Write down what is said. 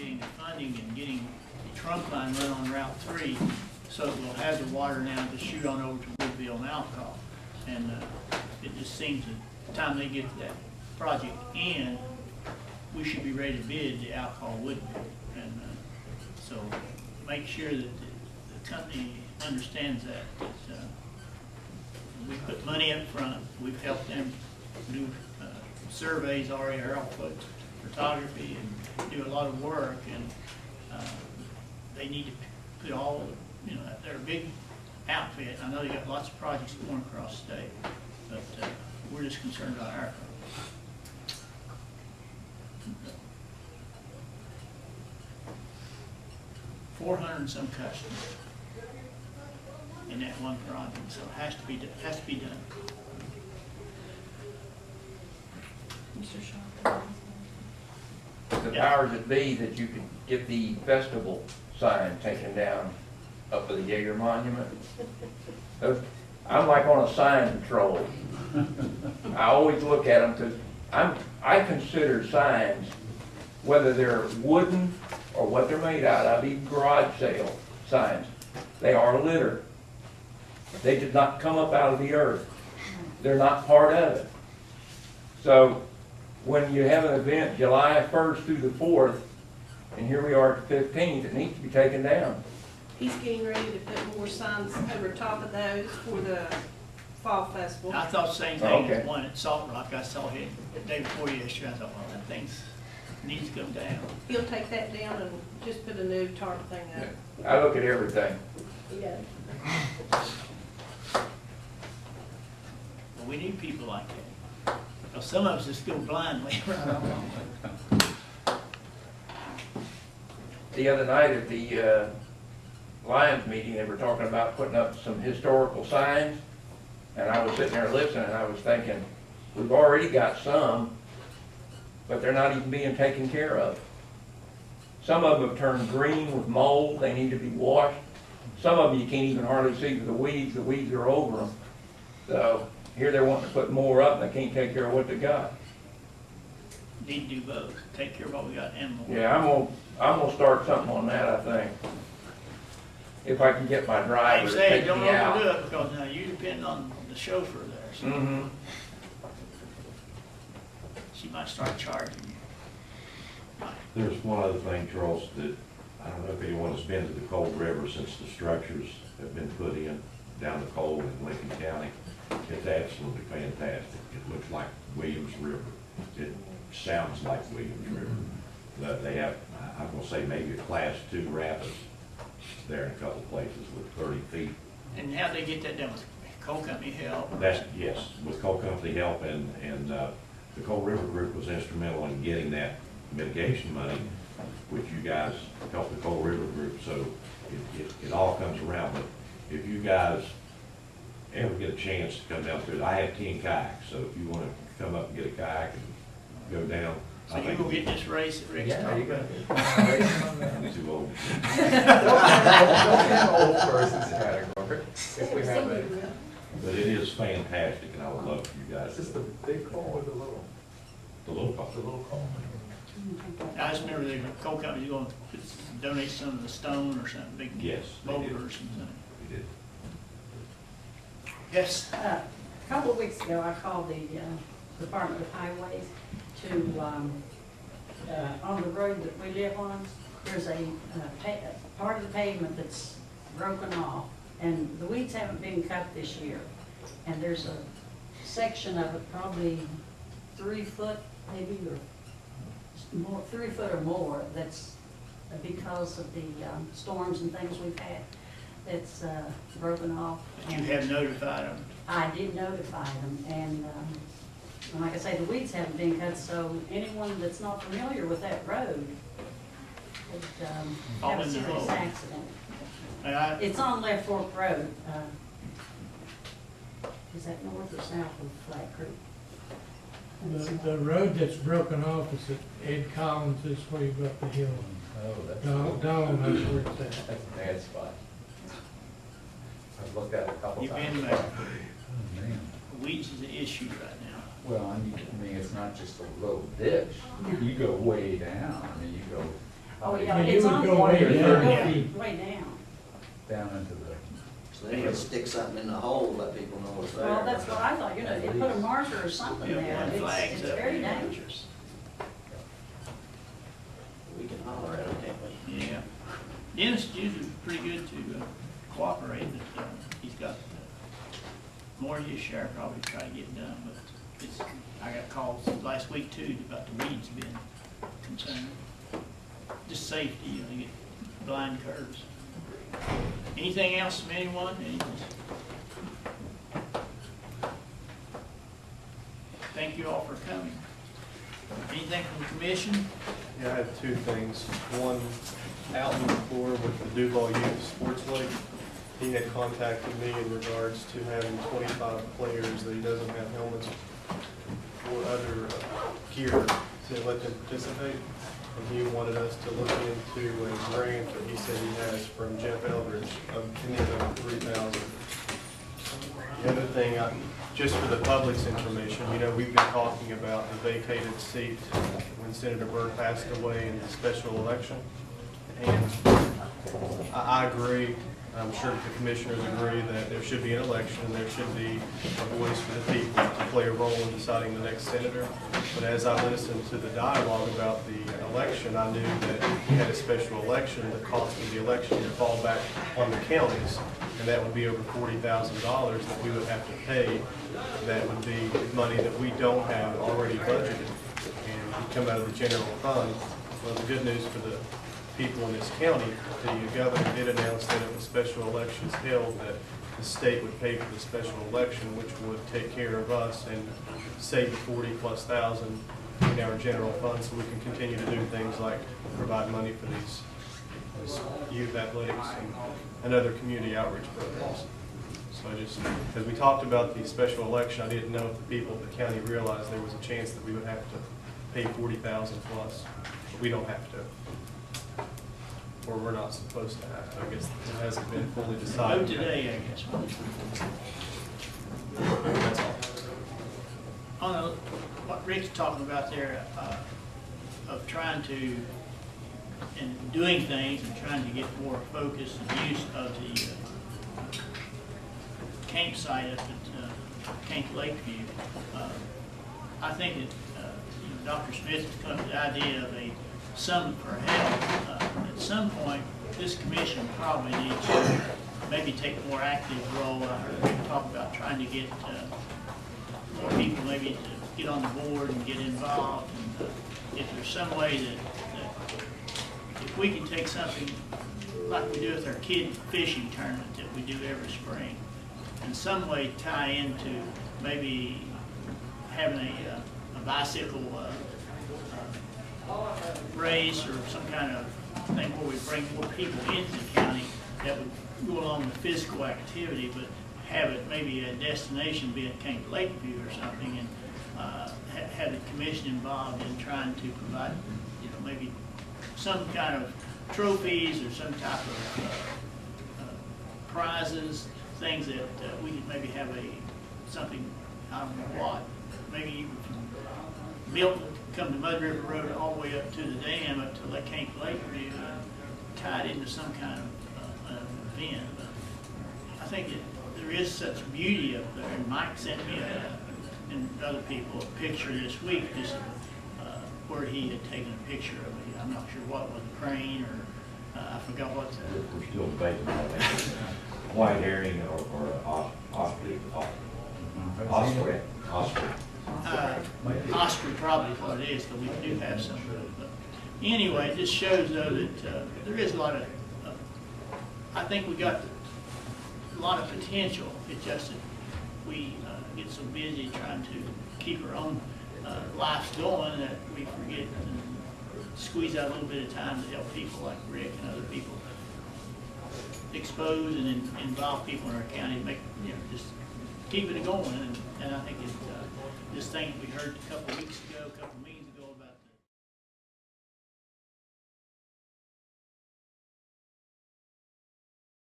getting the funding and getting the trunk line run on Route 3, so that we'll have the water now to shoot on over to Woodville and Alcohol. And it just seems that the time they get that project in, we should be ready to bid the Alcohol Woodville. And so make sure that the company understands that we put money up front. We've helped them do surveys, aerial photography, and do a lot of work. And they need to put all, you know, they're a big outfit. I know they got lots of projects going across the state, but we're just concerned about our. 400 and some customers in that one project, so it has to be done. Mr. Shaw. The powers that be that you could get the festival sign taken down up at the Jaeger Monument. I'm like on a sign patrol. I always look at them because I consider signs, whether they're wooden or what they're made out of, even garage sale signs, they are litter. They did not come up out of the earth. They're not part of it. So when you have an event July 1st through the 4th, and here we are at the 15th, it needs to be taken down. He's getting ready to put more signs over top of those for the fall festival. I thought the same thing Okay. as one at Salt Rock. I saw it the day before yesterday. I thought, well, that thing needs to come down. He'll take that down and just put a new tarp thing up. I look at everything. Yeah. Well, we need people like that. Well, some of us just go blindly. The other night at the Lions meeting, they were talking about putting up some historical signs, and I was sitting there listening, and I was thinking, we've already got some, but they're not even being taken care of. Some of them have turned green with mold, they need to be washed. Some of them you can't even hardly see for the weeds are over them. So here they're wanting to put more up, and they can't take care of what they got. Need to do both. Take care of what we got and more. Yeah, I'm gonna start something on that, I think. If I can get my Like driver I to say, take don't me out. overdo it, because now you depend on the chauffeur there. So Mm-hmm. she might start charging you. There's one other thing, Charles, that I don't know if anyone has been to the Cold River since the structures have been put in down the Cold in Lincoln County. It's absolutely fantastic. It looks like Williams River. It sounds like Williams River. But they have, I'm gonna say maybe a class 2 rapids there in a couple of places with 30 feet. And how they get that done with coal company help? That's, yes, with coal company help, and the Coal River Group was instrumental in getting that mitigation money, which you guys helped the Coal River Group, so it all comes around. But if you guys ever get a chance to come down through it, I have 10 kayaks, so if you want to come up and get a kayak and go down. So you go get this race at Rick's Yeah, talking you about? I'm too old. Old person's category, if we have it. But it is fantastic, and I would love for you guys Is this to, the big call or the little? the little cost. The little call. I just remember the coal company going to donate some of the stone or something, big Yes, they did. boulders and something. We did. Yes. A couple of weeks ago, I called the Department of Highways to, on the road that we live on, there's a part of the pavement that's broken off, and the weeds haven't been cut this year. And there's a section of it, probably 3 foot maybe, or more, 3 foot or more, that's because of the storms and things we've had, that's broken off. But you have notified them. I did notify them, and like I say, the weeds haven't been cut, so anyone that's not familiar with that road would Fall have a in the serious hole. accident. And I, It's on Left Fork Road. Is that north or south of Flat Creek? The road that's broken off is at Ed Collins, this way you go up the hill. Oh, that's. Donald knows where it's at. That's a bad spot. I've looked at it a couple you've times. been there. Oh, man. Weeds is an issue right now. Well, I mean, it's not just a little ditch. You go way down. I mean, you go Oh, yeah, And it it's would on go water, way it'll down. go way down. Down into the, So they could stick something in the hole, let people know it's there. Well, that's what I thought, you know, they put a marker or something Yeah, there. one It's flag's up very there. dangerous. We can holler at them, can't we? Yeah. Dennis is usually pretty good to cooperate, but he's got more of his share probably to try to get done, but it's, I got calls last week too about the weeds being concerned. Just safety, you know, you get blind curves. Anything else from anyone? Thank you all for coming. Anything from the commission? Yeah, I have two things. One, Alton before with the Duval Youth Sports League, he had contacted me in regards to having 25 players that he doesn't have helmets or other gear to let them participate. And he wanted us to look into a grant that he said he has from Jeff Eldridge of $3,000. The other thing, just for the public's information, you know, we've been talking about the vacated seat when Senator Byrd passed away in the special election. And I agree, I'm sure the commissioners agree that there should be an election and there should be a voice for the people to play a role in deciding the next senator. But as I listened to the dialogue about the election, I knew that if we had a special election, the cost of the election would fall back on the counties, and that would be over $40,000 that we would have to pay. That would be money that we don't have already budgeted and would come out of the general fund. Well, the good news for the people in this county, the governor did announce that if a special election is held, that the state would pay for the special election, which would take care of us and save the $40,000+ in our general fund, so we can continue to do things like provide money for these youth athletics and other community outreach programs. So I just, as we talked about the special election, I didn't know if the people of the county realized there was a chance that we would have to pay $40,000+, but we don't have to. Or we're not supposed to have to. I guess it hasn't been fully Vote decided. today, I guess. That's all. On what Rick's talking about there, of trying to, and doing things and trying to get more focus and use of the campsite up at Camp Lakeview, I think that Dr. Smith has come up with the idea of a summit for health. At some point, this commission probably needs to maybe take a more active role. I heard Rick talk about trying to get more people maybe to get on the board and get involved. And if there's some way that if we can take something like we do with our kid fishing tournament that we do every spring, in some way tie into maybe having a bicycle race or some kind of thing where we bring more people into the county that would go along with physical activity, but have it maybe a destination, be it Camp Lakeview or something, and have the commission involved in trying to provide, maybe some kind of trophies or some type of prizes, things that we could maybe have something, I don't know what, maybe even from Milton, come to Mud River Road all the way up to the dam, up to Lake Camp Lakeview, tied into some kind of event. But I think that there is such beauty up there, and Mike sent me and other people a picture this week, just where he had taken a picture of it. I'm not sure what was, a crane or I forgot what. We're still debating on that. White herring or osprey. Osprey probably is what it is, but we do have some of it. But anyway, it just shows though that there is a lot of, I think we got a lot of potential. It's just that we get so busy trying to keep our own lives going that we forget and squeeze out a little bit of time to help people like Rick and other people expose and involve people in our county to make, just keep it going. And I think this thing we heard a couple of weeks ago, a couple of meetings